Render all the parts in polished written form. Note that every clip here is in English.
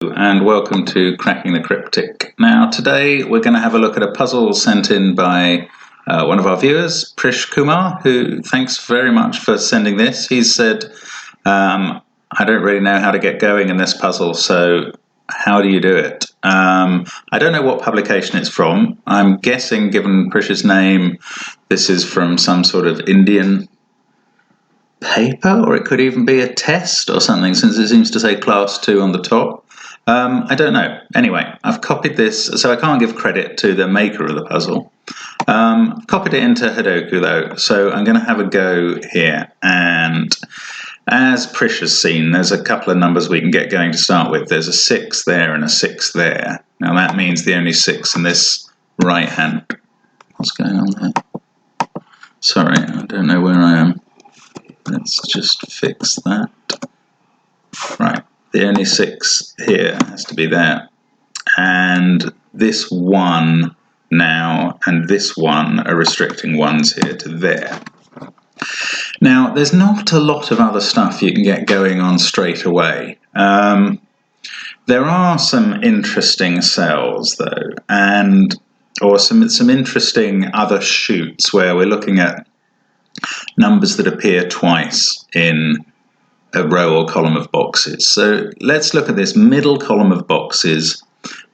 And welcome to Cracking the Cryptic. Now today we're going to have a look at a puzzle sent in by one of our viewers, Prish Kumar, who thanks very much for sending this. He said, I don't really know how to get going in this puzzle, so how do you do it? I don't know what publication it's from. I'm guessing, given Prish's name, this is from some sort of Indian paper, or it could even be a test or something, since it seems to say class 2 on the top. I don't know. Anyway, I've copied this, so I can't give credit to the maker of the puzzle. Copied it into Sudoku though, so I'm going to have a go here. And as Prish has seen, there's a couple of numbers we can get going to start with. There's a 6 there and a 6 there. Now that means the only 6 in this right hand. What's going on there? Sorry, I don't know where I am. Let's just fix that. Right. The only 6 here has to be there. And this 1 now and this 1 are restricting ones here to there. Now, there's not a lot of other stuff you can get going on straight away. There are some interesting cells, though, or some interesting other shoots where we're looking at numbers that appear twice in a row or column of boxes. So let's look at this middle column of boxes,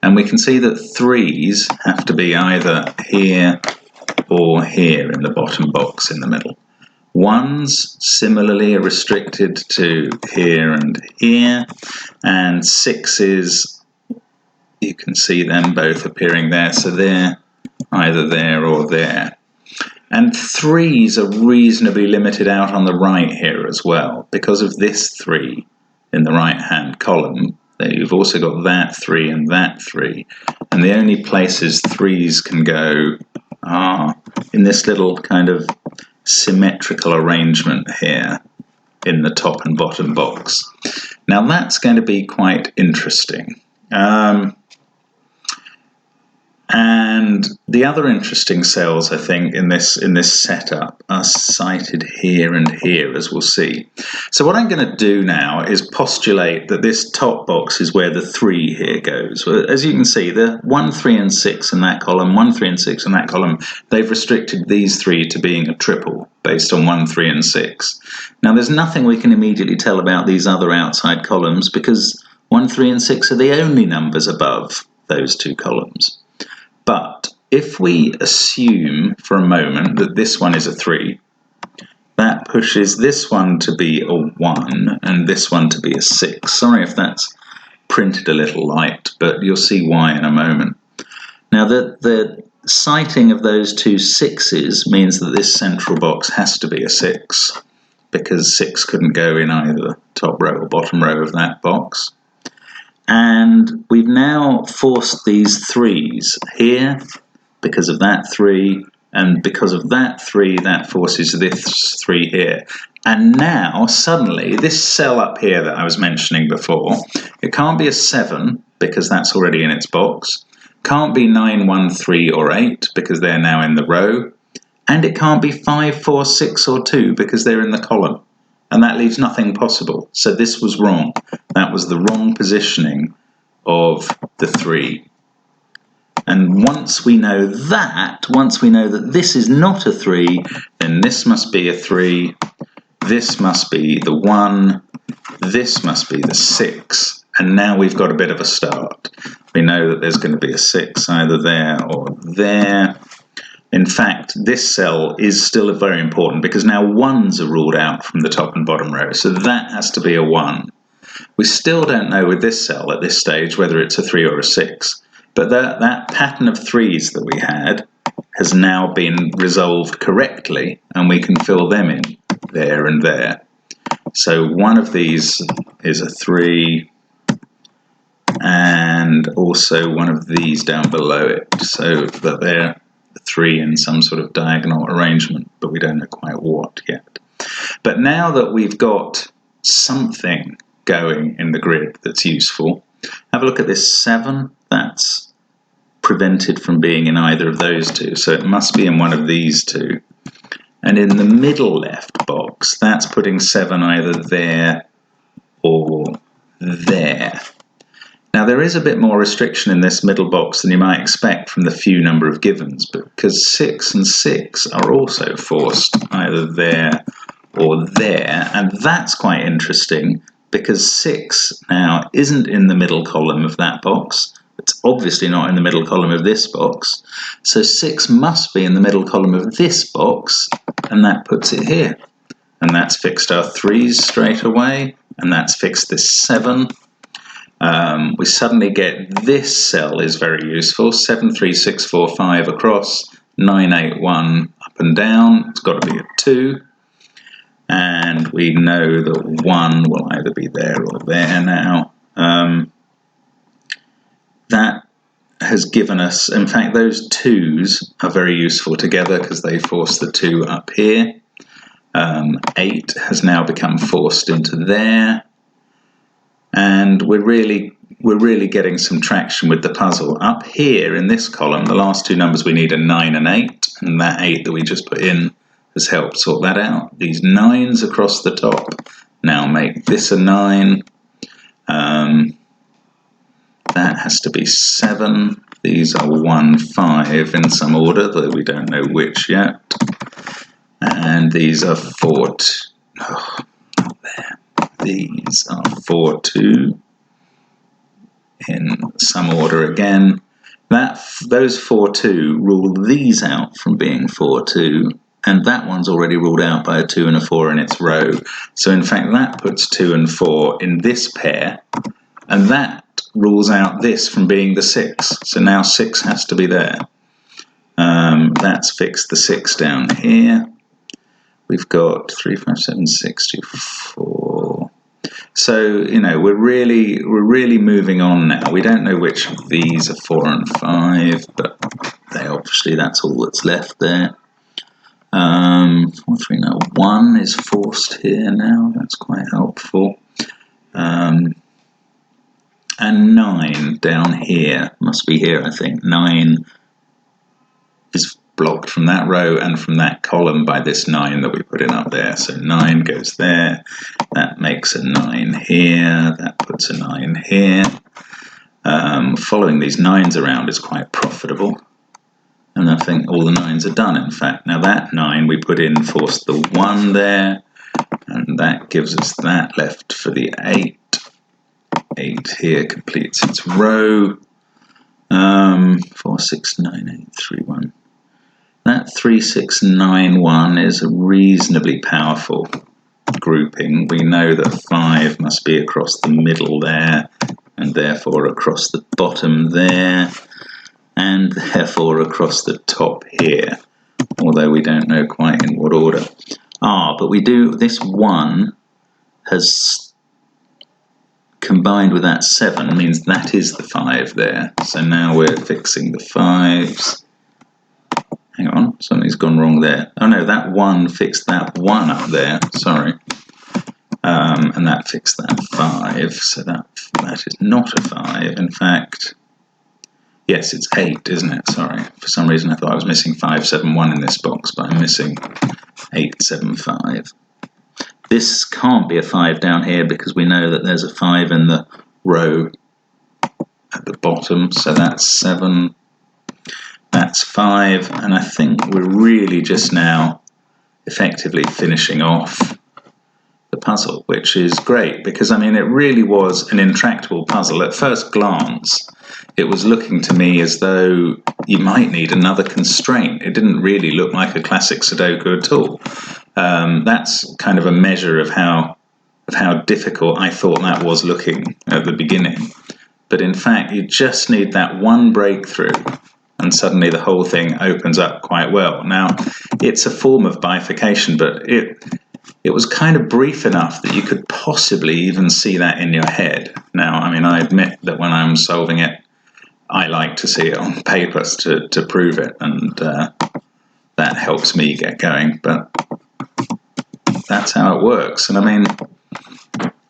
and we can see that 3s have to be either here or here in the bottom box in the middle. 1s similarly are restricted to here and here, and 6s, you can see them both appearing there, so they're either there or there. And 3s are reasonably limited out on the right here as well, because of this 3 in the right-hand column. You've also got that 3 and that 3, and the only places 3s can go are in this little kind of symmetrical arrangement here in the top and bottom box. Now that's going to be quite interesting. And the other interesting cells, I think, in this setup are cited here and here, as we'll see. So what I'm going to do now is postulate that this top box is where the 3 here goes. As you can see, the 1, 3 and 6 in that column, 1, 3 and 6 in that column, they've restricted these 3 to being a triple based on 1, 3 and 6. Now there's nothing we can immediately tell about these other outside columns because 1, 3 and 6 are the only numbers above those 2 columns. But if we assume for a moment that this one is a 3, that pushes this one to be a 1 and this one to be a 6. Sorry if that's printed a little light, but you'll see why in a moment. Now the citing of those 2 6s means that this central box has to be a 6, because 6 couldn't go in either the top row or bottom row of that box. And we've now forced these 3s here because of that 3, and because of that 3, that forces this 3 here. And now, suddenly, this cell up here that I was mentioning before, it can't be a 7 because that's already in its box, can't be 9, 1, 3 or 8 because they're now in the row, and it can't be 5, 4, 6 or 2 because they're in the column. And that leaves nothing possible. So this was wrong. That was the wrong positioning of the 3. And once we know that this is not a 3, then this must be a 3, this must be the 1, this must be the 6. And now we've got a bit of a start. We know that there's going to be a 6 either there or there. In fact, this cell is still very important because now 1s are ruled out from the top and bottom row, so that has to be a 1. We still don't know with this cell at this stage whether it's a 3 or a 6, but that pattern of 3s that we had has now been resolved correctly, and we can fill them in there and there. So one of these is a 3, and also one of these down below it, so that they're 3 in some sort of diagonal arrangement, but we don't know quite what yet. But now that we've got something going in the grid that's useful, have a look at this 7. That's prevented from being in either of those 2, so it must be in one of these 2. And in the middle left box, that's putting 7 either there or there. Now there is a bit more restriction in this middle box than you might expect from the few number of givens, because 6 and 6 are also forced either there or there, and that's quite interesting because 6 now isn't in the middle column of that box. It's obviously not in the middle column of this box, so 6 must be in the middle column of this box, and that puts it here. And that's fixed our 3s straight away, and that's fixed this 7. We suddenly get this cell is very useful, 7, 3, 6, 4, 5 across, 9, 8, 1 up and down. It's got to be a 2. And we know that 1 will either be there or there now. That has given us, in fact, those 2s are very useful together because they force the 2 up here. 8 has now become forced into there. And we're really getting some traction with the puzzle. Up here in this column, the last 2 numbers we need are 9 and 8, and that 8 that we just put in has helped sort that out. These 9s across the top now make this a 9. That has to be 7. These are 1, 5 in some order, though we don't know which yet. And these are 4, oh, not there. These are 4, 2 in some order again. Those 4, 2 rule these out from being 4, 2, and that one's already ruled out by a 2 and a 4 in its row. So in fact that puts 2 and 4 in this pair, and that rules out this from being the 6. So now 6 has to be there. That's fixed the 6 down here. We've got 3, 5, 7, 6, 2, 4. So, you know, we're really moving on now. We don't know which of these are 4 and 5, but obviously that's all that's left there. 4, 3, no, 1 is forced here now. That's quite helpful. And 9 down here must be here, I think. 9 is blocked from that row and from that column by this 9 that we put in up there. So 9 goes there, that makes a 9 here, that puts a 9 here. Following these 9s around is quite profitable, and I think all the 9s are done, in fact. Now that 9 we put in forced the 1 there, and that gives us that left for the 8. 8 here completes its row. 4, 6, 9, 8, 3, 1. That 3, 6, 9, 1 is a reasonably powerful grouping. We know that 5 must be across the middle there, and therefore across the bottom there, and therefore across the top here, although we don't know quite in what order. But we do, this 1 has combined with that 7 means that is the 5 there. So now we're fixing the 5s. Hang on, something's gone wrong there. Oh no, that 1 fixed that 1 up there, sorry. And that fixed that 5, so that is not a 5. In fact, yes, it's 8, isn't it? Sorry. For some reason I thought I was missing 5, 7, 1 in this box, but I'm missing 8, 7, 5. This can't be a 5 down here because we know that there's a 5 in the row at the bottom, so that's 7, that's 5, and I think we're really just now effectively finishing off the puzzle, which is great because, I mean, it really was an intractable puzzle. At first glance, it was looking to me as though you might need another constraint. It didn't really look like a classic Sudoku at all. That's kind of a measure of how difficult I thought that was looking at the beginning. But in fact, you just need that one breakthrough, and suddenly the whole thing opens up quite well. Now, it's a form of bifurcation, but it was kind of brief enough that you could possibly even see that in your head. Now, I mean, I admit that when I'm solving it, I like to see it on paper to prove it, and that helps me get going, but that's how it works. And I mean,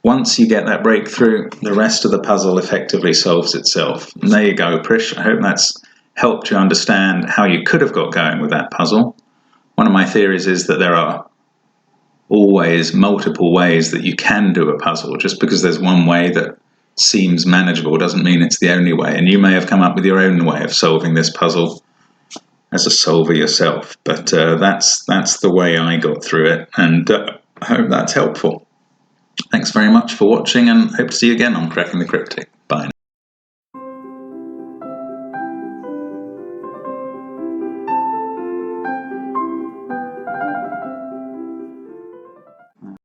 once you get that breakthrough, the rest of the puzzle effectively solves itself. And there you go, Prish. I hope that's helped you understand how you could have got going with that puzzle. One of my theories is that there are always multiple ways that you can do a puzzle. Just because there's one way that seems manageable doesn't mean it's the only way, and you may have come up with your own way of solving this puzzle as a solver yourself, but that's the way I got through it, and I hope that's helpful. Thanks very much for watching, and hope to see you again on Cracking the Cryptic.